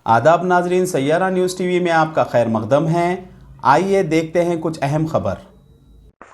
आदाब नाजरीन, Saiyaara news TV में आपका खैर मकदम है। आइए देखते हैं कुछ अहम खबर।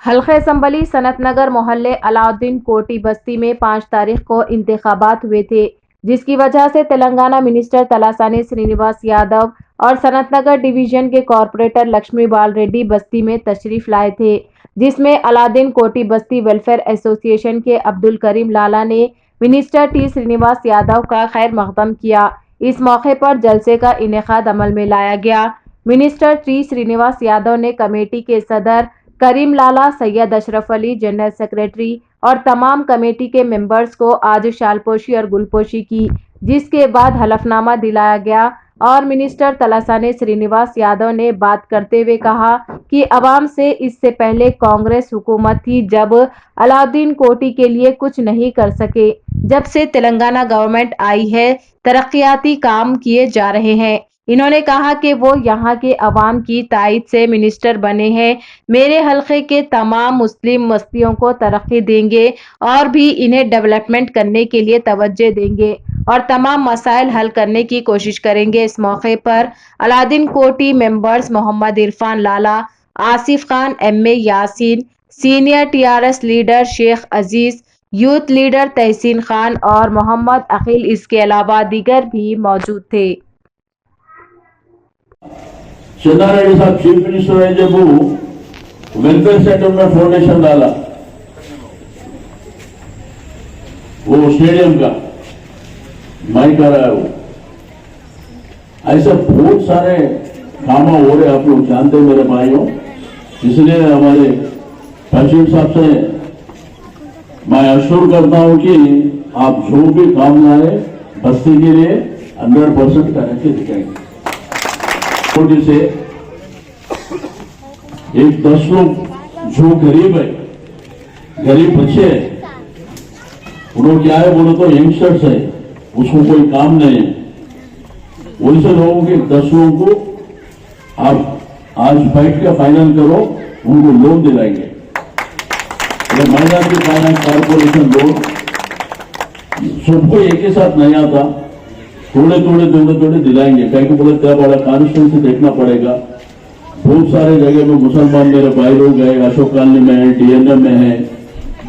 हल्के संबली सनत नगर मोहल्ले अलाउद्दीन कोटी बस्ती में 5 तारीख को इंतखाबात हुए थे, जिसकी वजह से तेलंगाना मिनिस्टर तलासानी श्रीनिवास यादव और सनत नगर डिवीजन के कॉरपोरेटर लक्ष्मी बाल रेड्डी बस्ती में तशरीफ लाए थे, जिसमें अलाउद्दीन कोटी बस्ती वेलफेयर एसोसिएशन के अब्दुल करीम लाला ने मिनिस्टर टी श्रीनिवास यादव का खैर मकदम किया। इस मौके पर जलसे का इनेकाद अमल में लाया गया। मिनिस्टर टी श्रीनिवास यादव ने कमेटी के सदर करीम लाला, सैयद अशरफ अली, जनरल सेक्रेटरी और तमाम कमेटी के मेंबर्स को आज शालपोशी और गुलपोशी की, जिसके बाद हलफनामा दिलाया गया और मिनिस्टर तलासानी श्रीनिवास यादव ने बात करते हुए कहा कि अवाम से इससे पहले कांग्रेस हुकूमत थी, जब अलाउद्दीन कोटी के लिए कुछ नहीं कर सके। जब से तेलंगाना गवर्नमेंट आई है, तरक्याती काम किए जा रहे हैं। इन्होंने कहा कि वो यहाँ के अवाम की तायद से मिनिस्टर बने हैं। मेरे हल्के के तमाम मुस्लिम बस्तियों को तरक्की देंगे और भी इन्हें डेवलपमेंट करने के लिए तवज्जो देंगे और तमाम मसाइल हल करने की कोशिश करेंगे। इस मौके पर Alauddin Koti members Mohammed Irfan Lala, Asif Khan, MA Yaseen, senior TRS leader Sheikh Aziz, youth leader Tahseen Khan और मोहम्मद अखिल, इसके अलावा दीगर भी मौजूद थे। चंद्रारेड्डी साहब चीफ मिनिस्टर है, जब वो वेलफेयर सेंटर में फाउंडेशन डाला, वो स्टेडियम का माइक कर रहा है, वो ऐसे बहुत सारे काम हो रहे आप लोग जानते हैं मेरे भाइयों। इसलिए हमारे प्रेसिडेंट साहब से मैं अश्योर करता हूं कि आप जो भी काम लाए बस्ती के लिए 100% करके दिखाएंगे। से एक 10 लोग जो गरीब है, गरीब बच्चे हैं, उन्होंने क्या है बोलो तो यंगस्टर्स है, उसको कोई काम नहीं है, वैसे लोगों के 10 लोगों को आप आज बैठ के फाइनल करो, उनको लोन दिलाएंगे। माइनॉरिटी फाइनेंस कॉर्पोरेशन लोन सबको एक ही साथ नहीं आता, थोड़े दिलाएंगे। कहीं को बोले क्या बड़ा कॉन्स्टिट्यूंसी देखना पड़ेगा। बहुत सारे जगह में मुसलमान मेरे भाई लोग गए, अशोक कॉलोनी में है, डीएनएम में है,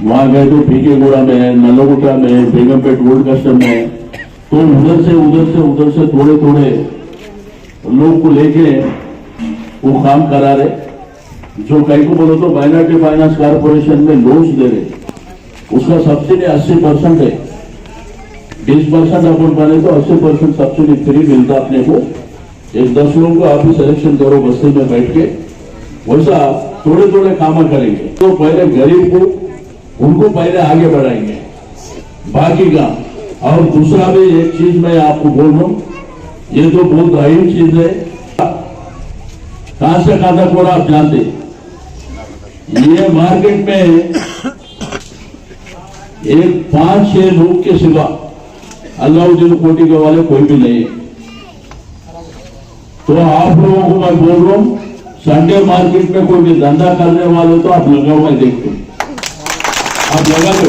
वहां गए तो पीकेगुड़ा में है, नलोगुटा में है, बेगमपेट रोड कस्टम में है। तो उधर से थोड़े लोग को लेके वो काम करा रहे। जो कहीं को बोलो तो माइनॉरिटी फाइनेंस कॉर्पोरेशन में लोन्स दे रहे, उसका सब्सिडी 80% है। 20% अपन बने तो 80% सब्सिडी फ्री मिलता अपने को। एक 10 लोगों को आप भी सिलेक्शन करो बस्ती में बैठ के, वैसा थोड़े काम करेंगे। तो पहले गरीब को उनको पहले आगे बढ़ाएंगे, बाकी का। और दूसरा भी एक चीज मैं आपको बोल रहा हूं, ये तो बहुत अहम चीज है। कहां से कहां तक बोला आप जानते, ये मार्केट में एक 5-6 लोग के सिवा अलाउद्दीन कोटी के वाले कोई भी नहीं है। तो आप लोगों को मैं बोल रहा हूं, संडे मार्केट में कोई भी धंधा करने वाले तो आप लगाओ, मैं देखता हूं, आप लगा दो।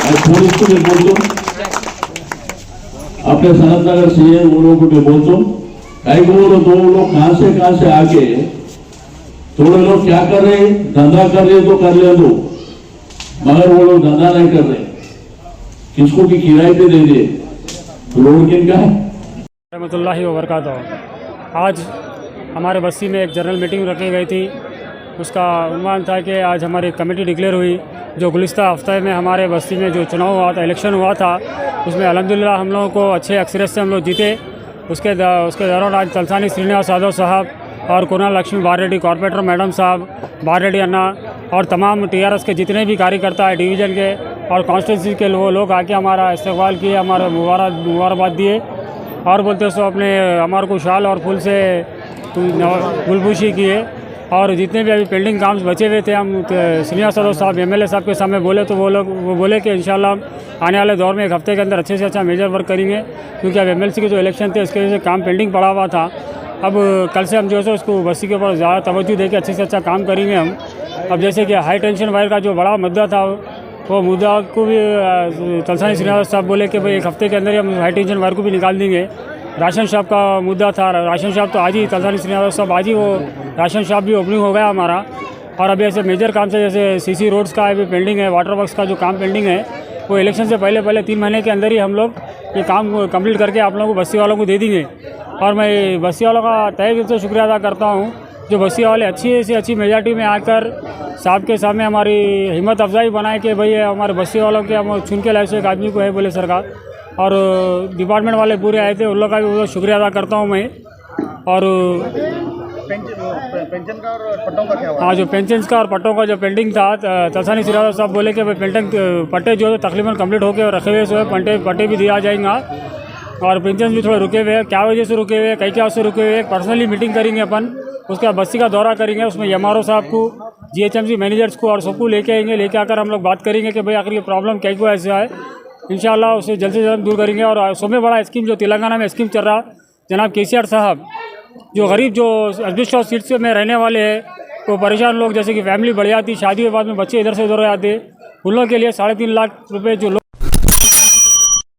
मैं पुलिस को भी बोलता हूं, अपने सनत नगर सीए वो लोगों को भी बोलता हूं। कई बोलो दो लोग कहां से आके थोड़े लोग क्या कर रहे हैं, धंधा कर रहे तो कर ले दो, मगर वो लोग धंधा नहीं कर रहे, किसको की किराए पे दे दिए, तो लोग किनका है। रहमतुल्लाहि व बरकातहू। आज हमारे बस्ती में एक जनरल मीटिंग रखी गई थी। उसका अनुमान था कि आज हमारी कमेटी डिक्लेयर हुई। जो गुज़िश्ता हफ्ते में हमारे बस्ती में जो चुनाव हुआ था, इलेक्शन हुआ था, उसमें अल्हम्दुलिल्लाह हम लोगों को अच्छे अक्सरियत से हम लोग जीते। उसके दौरान आज तलसानी श्रीनिवास यादव साहब और कुणाल लक्ष्मी बारेड्डी कॉर्पोरेटर मैडम साहब, बारेड्डी अन्ना और तमाम टीआरएस के जितने भी कार्यकर्ता है डिवीज़न के और कॉन्स्टिट्यूंसी के वो लोग आके हमारा इस्तकबाल किए, हमारा मुबारकबाद दिए और बोलते सो अपने हमारे को शाल और फूल से गुलबुशी किए। और जितने भी अभी पेंडिंग काम बचे हुए थे, हम श्रीनिवास यादव साहब एमएलए साहब के सामने बोले तो वो बोले कि इंशाल्लाह आने वाले दौर में एक हफ्ते के अंदर अच्छे से अच्छा मेजर वर्क करेंगे, क्योंकि अब एमएलसी के जो इलेक्शन थे उसके वजह से काम पेंडिंग पड़ा हुआ था। अब कल से हम जो है उसको बस्ती के ऊपर ज़्यादा तवज्जो देकर अच्छे से अच्छा काम करेंगे हम। अब जैसे कि हाई टेंशन वायर का जो बड़ा मुद्दा था वो मुद्दा को भी तलसानी श्रीनिवास साहब बोले कि भाई एक हफ्ते के अंदर ही हम हाई टेंशन वायर को भी निकाल देंगे। राशन शॉप का मुद्दा था, राशन शॉप तो आज ही तलसानी श्रीनिवास साहब आज ही वो राशन शॉप भी ओपनिंग हो गया हमारा। और अभी ऐसे मेजर काम से जैसे सीसी रोड्स का अभी पेंडिंग है, वाटर वर्क्स का जो काम पेंडिंग है वो इलेक्शन से पहले 3 महीने के अंदर ही हम लोग ये काम कंप्लीट करके आप लोगों को बस्ती वालों को दे देंगे। और मैं बस्ती वालों का तहे दिल से शुक्रिया अदा करता हूँ जो बस्ती वाले अच्छी से अच्छी मेजॉरिटी में आकर साहब के सामने हमारी हिम्मत अफजाई बनाए कि भाई हमारे बस्ती वालों के हम चुन के लाए से एक आदमी को है बोले सरकार। और डिपार्टमेंट वाले पूरे आए थे, उन लोग का भी बहुत शुक्रिया अदा करता हूँ मैं। और पेंशन का और पट्टों का क्या हुआ? हाँ, जो पेंशन का और पट्टों का जो पेंडिंग था, तलसानी श्रीनिवास साहब बोले कि भाई पेंशन पट्टे जो है तकरीबन कंप्लीट होकर रखे हुए सो पट्टे भी दिया जाएगा। और पेंशन भी थोड़े रुके हुए हैं, क्या वजह से रुके हुए हैं, कई क्या से रुके हुए हैं, पर्सनली मीटिंग करेंगे अपन, उसके बाद बस्ती का दौरा करेंगे, उसमें एमआरओ साहब को, जीएचएमसी मैनेजर्स को और सबको लेके आएंगे। लेके आकर हम लोग बात करेंगे कि भाई आखिर ये प्रॉब्लम क्या को ऐसा है, इंशाल्लाह उसे जल्द से जल्द दूर करेंगे। और सबसे बड़ा स्कीम जो तेलंगाना में स्कीम चल रहा, जनाब केसीआर साहब जो गरीब जो एडमिनिस्ट्रेटिव सीट्स में रहने वाले हैं, वो परेशान लोग जैसे कि फैमिली बढ़ जाती, शादी के बाद में बच्चे इधर से उधर हो जाते, उन लोगों के लिए 3.5 लाख रुपये जो लोग